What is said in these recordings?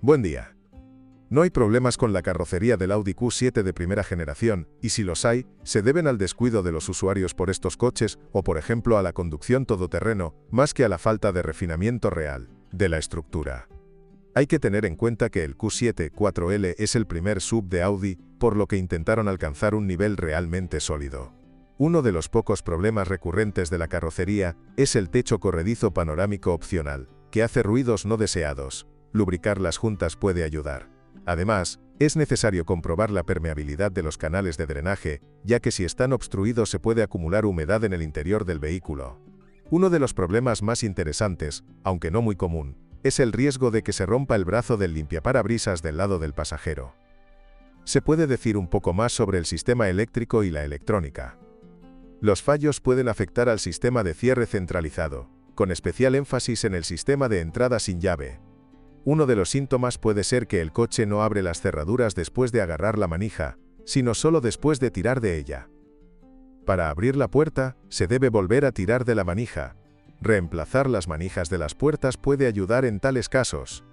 Buen día. No hay problemas con la carrocería del Audi Q7 de primera generación, y si los hay, se deben al descuido de los usuarios por estos coches o por ejemplo a la conducción todoterreno, más que a la falta de refinamiento real de la estructura. Hay que tener en cuenta que el Q7 4L es el primer SUV de Audi, por lo que intentaron alcanzar un nivel realmente sólido. Uno de los pocos problemas recurrentes de la carrocería es el techo corredizo panorámico opcional, que hace ruidos no deseados. Lubricar las juntas puede ayudar. Además, es necesario comprobar la permeabilidad de los canales de drenaje, ya que si están obstruidos se puede acumular humedad en el interior del vehículo. Uno de los problemas más interesantes, aunque no muy común, es el riesgo de que se rompa el brazo del limpiaparabrisas del lado del pasajero. Se puede decir un poco más sobre el sistema eléctrico y la electrónica. Los fallos pueden afectar al sistema de cierre centralizado, con especial énfasis en el sistema de entrada sin llave. Uno de los síntomas puede ser que el coche no abre las cerraduras después de agarrar la manija, sino solo después de tirar de ella. Para abrir la puerta, se debe volver a tirar de la manija. Reemplazar las manijas de las puertas puede ayudar en tales casos.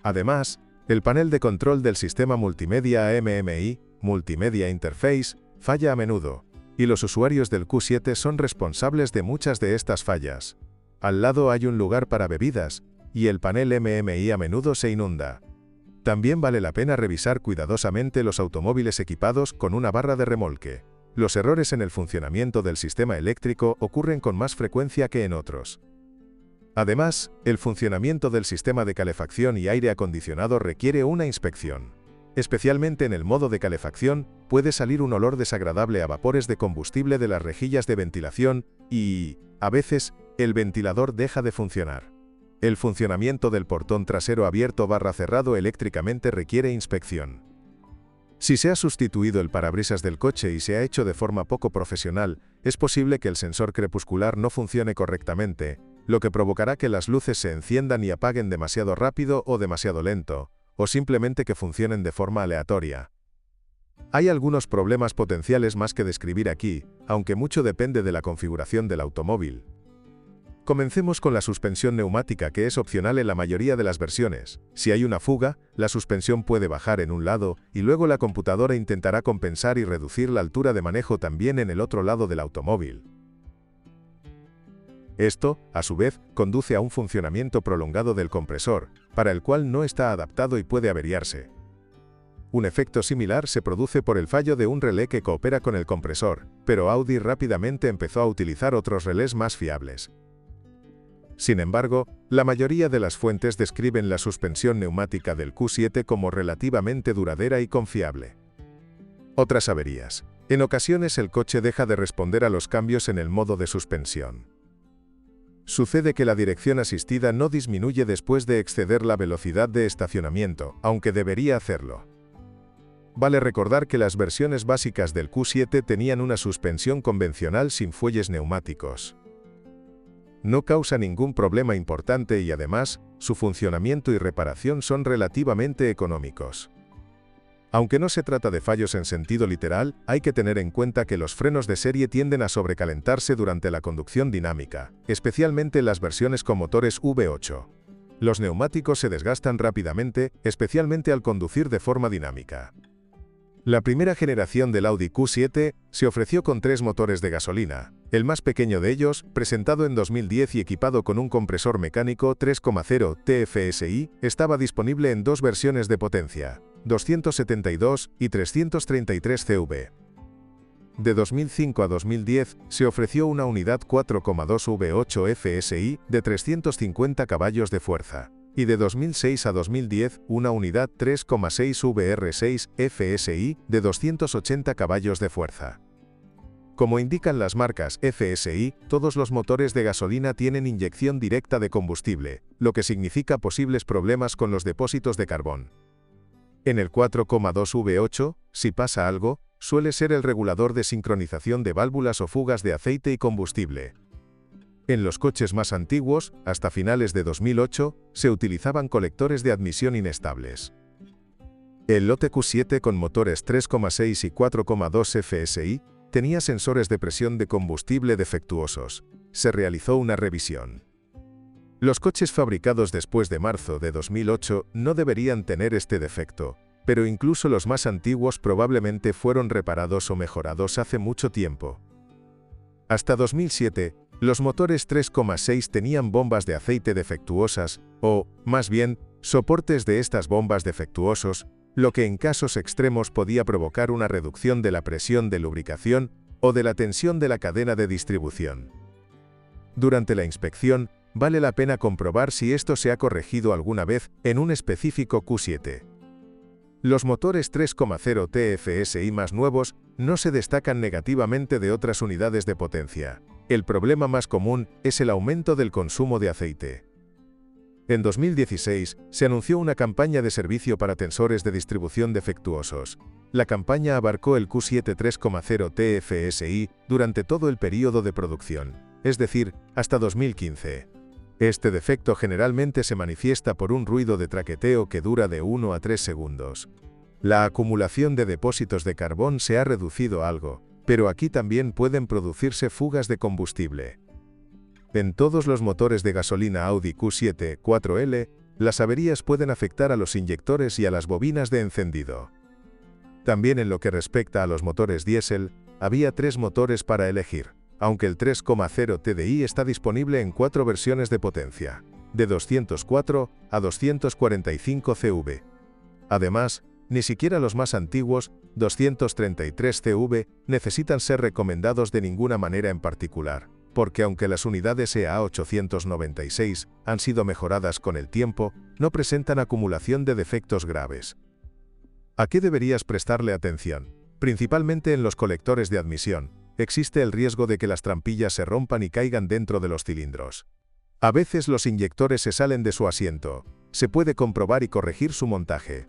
Además, el panel de control del sistema multimedia AMMI, Multimedia Interface, falla a menudo, y los usuarios del Q7 son responsables de muchas de estas fallas. Al lado hay un lugar para bebidas, y el panel MMI a menudo se inunda. También vale la pena revisar cuidadosamente los automóviles equipados con una barra de remolque. Los errores en el funcionamiento del sistema eléctrico ocurren con más frecuencia que en otros. Además, el funcionamiento del sistema de calefacción y aire acondicionado requiere una inspección. Especialmente en el modo de calefacción, puede salir un olor desagradable a vapores de combustible de las rejillas de ventilación y, a veces, el ventilador deja de funcionar. El funcionamiento del portón trasero abierto / cerrado eléctricamente requiere inspección. Si se ha sustituido el parabrisas del coche y se ha hecho de forma poco profesional, es posible que el sensor crepuscular no funcione correctamente, lo que provocará que las luces se enciendan y apaguen demasiado rápido o demasiado lento, o simplemente que funcionen de forma aleatoria. Hay algunos problemas potenciales más que describir aquí, aunque mucho depende de la configuración del automóvil. Comencemos con la suspensión neumática, que es opcional en la mayoría de las versiones. Si hay una fuga, la suspensión puede bajar en un lado, y luego la computadora intentará compensar y reducir la altura de manejo también en el otro lado del automóvil. Esto, a su vez, conduce a un funcionamiento prolongado del compresor, para el cual no está adaptado y puede averiarse. Un efecto similar se produce por el fallo de un relé que coopera con el compresor, pero Audi rápidamente empezó a utilizar otros relés más fiables. Sin embargo, la mayoría de las fuentes describen la suspensión neumática del Q7 como relativamente duradera y confiable. Otras averías. En ocasiones el coche deja de responder a los cambios en el modo de suspensión. Sucede que la dirección asistida no disminuye después de exceder la velocidad de estacionamiento, aunque debería hacerlo. Vale recordar que las versiones básicas del Q7 tenían una suspensión convencional sin fuelles neumáticos. No causa ningún problema importante y además, su funcionamiento y reparación son relativamente económicos. Aunque no se trata de fallos en sentido literal, hay que tener en cuenta que los frenos de serie tienden a sobrecalentarse durante la conducción dinámica, especialmente en las versiones con motores V8. Los neumáticos se desgastan rápidamente, especialmente al conducir de forma dinámica. La primera generación del Audi Q7 se ofreció con 3 motores de gasolina. El más pequeño de ellos, presentado en 2010 y equipado con un compresor mecánico 3,0 TFSI, estaba disponible en 2 versiones de potencia, 272 y 333 CV. De 2005 a 2010, se ofreció una unidad 4,2 V8 FSI de 350 caballos de fuerza. Y de 2006 a 2010, una unidad 3,6 VR6 FSI de 280 caballos de fuerza. Como indican las marcas FSI, todos los motores de gasolina tienen inyección directa de combustible, lo que significa posibles problemas con los depósitos de carbón. En el 4,2 V8, si pasa algo, suele ser el regulador de sincronización de válvulas o fugas de aceite y combustible. En los coches más antiguos, hasta finales de 2008, se utilizaban colectores de admisión inestables. El lote Q7 con motores 3,6 y 4,2 FSI tenía sensores de presión de combustible defectuosos. Se realizó una revisión. Los coches fabricados después de marzo de 2008 no deberían tener este defecto, pero incluso los más antiguos probablemente fueron reparados o mejorados hace mucho tiempo. Hasta 2007, los motores 3,6 tenían bombas de aceite defectuosas, o, más bien, soportes de estas bombas defectuosos, lo que en casos extremos podía provocar una reducción de la presión de lubricación o de la tensión de la cadena de distribución. Durante la inspección, vale la pena comprobar si esto se ha corregido alguna vez en un específico Q7. Los motores 3,0 TFSI más nuevos no se destacan negativamente de otras unidades de potencia. El problema más común es el aumento del consumo de aceite. En 2016, se anunció una campaña de servicio para tensores de distribución defectuosos. La campaña abarcó el Q7 3,0 TFSI durante todo el período de producción, es decir, hasta 2015. Este defecto generalmente se manifiesta por un ruido de traqueteo que dura de 1 a 3 segundos. La acumulación de depósitos de carbón se ha reducido algo, pero aquí también pueden producirse fugas de combustible. En todos los motores de gasolina Audi Q7 4L, las averías pueden afectar a los inyectores y a las bobinas de encendido. También en lo que respecta a los motores diésel, había 3 motores para elegir, aunque el 3,0 TDI está disponible en 4 versiones de potencia, de 204 a 245 CV. Además, ni siquiera los más antiguos, 233 CV, necesitan ser recomendados de ninguna manera en particular, porque aunque las unidades EA896 han sido mejoradas con el tiempo, no presentan acumulación de defectos graves. ¿A qué deberías prestarle atención? Principalmente en los colectores de admisión. Existe el riesgo de que las trampillas se rompan y caigan dentro de los cilindros. A veces los inyectores se salen de su asiento. Se puede comprobar y corregir su montaje.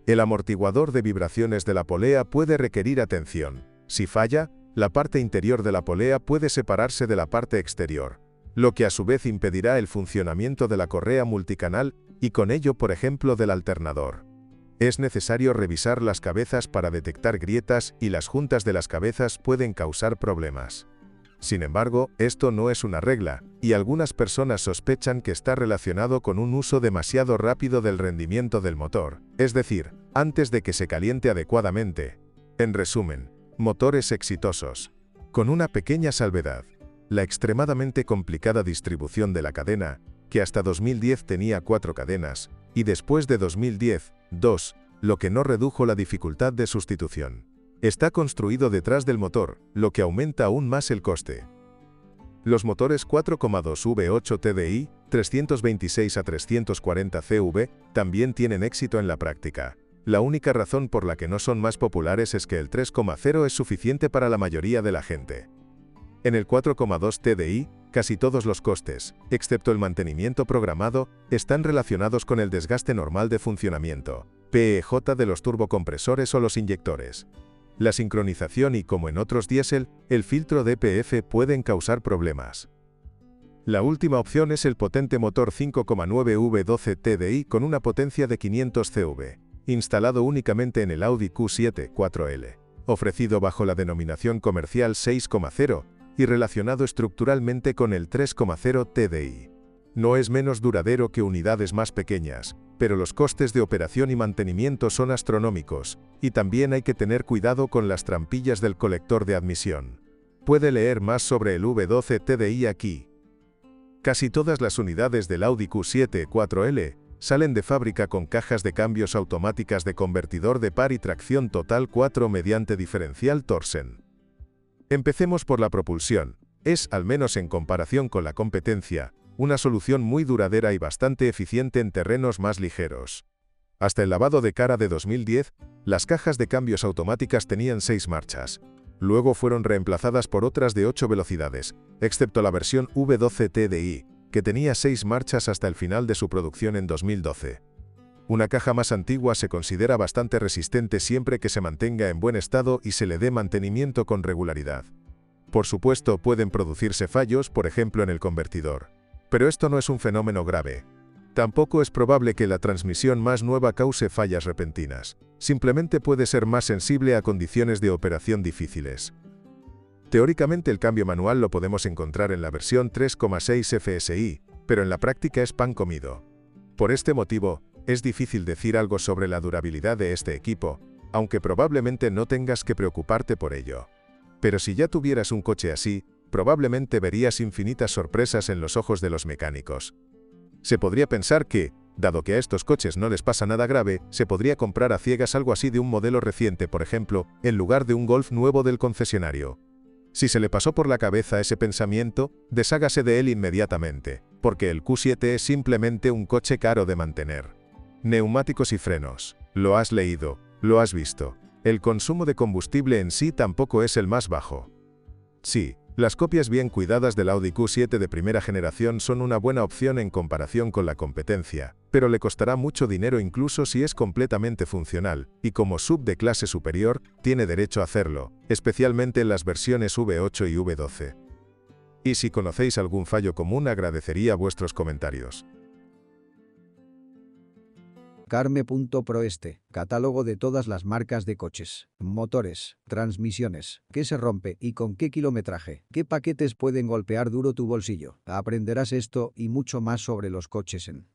El amortiguador de vibraciones de la polea puede requerir atención. Si falla, la parte interior de la polea puede separarse de la parte exterior, lo que a su vez impedirá el funcionamiento de la correa multicanal y con ello, por ejemplo, del alternador. Es necesario revisar las cabezas para detectar grietas y las juntas de las cabezas pueden causar problemas. Sin embargo, esto no es una regla, y algunas personas sospechan que está relacionado con un uso demasiado rápido del rendimiento del motor, es decir, antes de que se caliente adecuadamente. En resumen, motores exitosos. Con una pequeña salvedad. La extremadamente complicada distribución de la cadena, que hasta 2010 tenía 4 cadenas, y después de 2010, 2, lo que no redujo la dificultad de sustitución. Está construido detrás del motor, lo que aumenta aún más el coste. Los motores 4,2 V8 TDI, 326 a 340 CV, también tienen éxito en la práctica. La única razón por la que no son más populares es que el 3,0 es suficiente para la mayoría de la gente. En el 4,2 TDI, casi todos los costes, excepto el mantenimiento programado, están relacionados con el desgaste normal de funcionamiento, PEJ de los turbocompresores o los inyectores. La sincronización y, como en otros diésel, el filtro DPF pueden causar problemas. La última opción es el potente motor 5,9 V12 TDI con una potencia de 500 CV, instalado únicamente en el Audi Q7 4L, ofrecido bajo la denominación comercial 6,0, y relacionado estructuralmente con el 3,0 TDI. No es menos duradero que unidades más pequeñas, pero los costes de operación y mantenimiento son astronómicos, y también hay que tener cuidado con las trampillas del colector de admisión. Puede leer más sobre el V12 TDI aquí. Casi todas las unidades del Audi Q7 4L salen de fábrica con cajas de cambios automáticas de convertidor de par y tracción total 4 mediante diferencial Torsen. Empecemos por la propulsión. Es, al menos en comparación con la competencia, una solución muy duradera y bastante eficiente en terrenos más ligeros. Hasta el lavado de cara de 2010, las cajas de cambios automáticas tenían 6 marchas. Luego fueron reemplazadas por otras de 8 velocidades, excepto la versión V12 TDI, que tenía 6 marchas hasta el final de su producción en 2012. Una caja más antigua se considera bastante resistente siempre que se mantenga en buen estado y se le dé mantenimiento con regularidad. Por supuesto, pueden producirse fallos, por ejemplo en el convertidor. Pero esto no es un fenómeno grave. Tampoco es probable que la transmisión más nueva cause fallas repentinas. Simplemente puede ser más sensible a condiciones de operación difíciles. Teóricamente el cambio manual lo podemos encontrar en la versión 3,6 FSI, pero en la práctica es pan comido. Por este motivo, es difícil decir algo sobre la durabilidad de este equipo, aunque probablemente no tengas que preocuparte por ello. Pero si ya tuvieras un coche así, probablemente verías infinitas sorpresas en los ojos de los mecánicos. Se podría pensar que, dado que a estos coches no les pasa nada grave, se podría comprar a ciegas algo así de un modelo reciente, por ejemplo, en lugar de un Golf nuevo del concesionario. Si se le pasó por la cabeza ese pensamiento, deshágase de él inmediatamente, porque el Q7 es simplemente un coche caro de mantener. Neumáticos y frenos. Lo has leído, lo has visto. El consumo de combustible en sí tampoco es el más bajo. Sí, las copias bien cuidadas del Audi Q7 de primera generación son una buena opción en comparación con la competencia, pero le costará mucho dinero incluso si es completamente funcional, y como sub de clase superior, tiene derecho a hacerlo, especialmente en las versiones V8 y V12. Y si conocéis algún fallo común, agradecería vuestros comentarios. Carme.proeste, catálogo de todas las marcas de coches, motores, transmisiones, qué se rompe y con qué kilometraje, qué paquetes pueden golpear duro tu bolsillo. Aprenderás esto y mucho más sobre los coches en